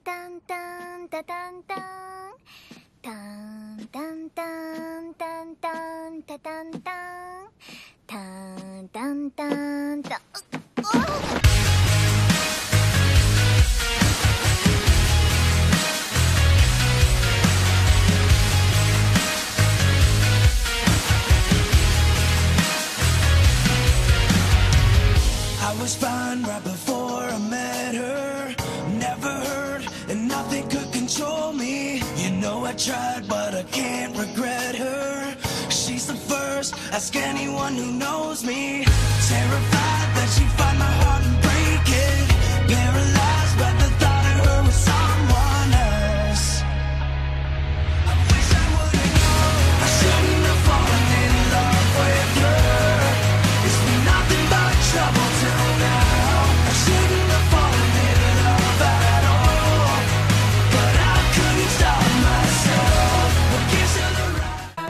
タンタンタタンタンタンタンタンタンタンタタンタンタンタンタンタン。I was fine right before I met her. Never heard and nothing could control me. You know I tried but I can't regret her. She's the first, ask anyone who knows me. Terrified that she finds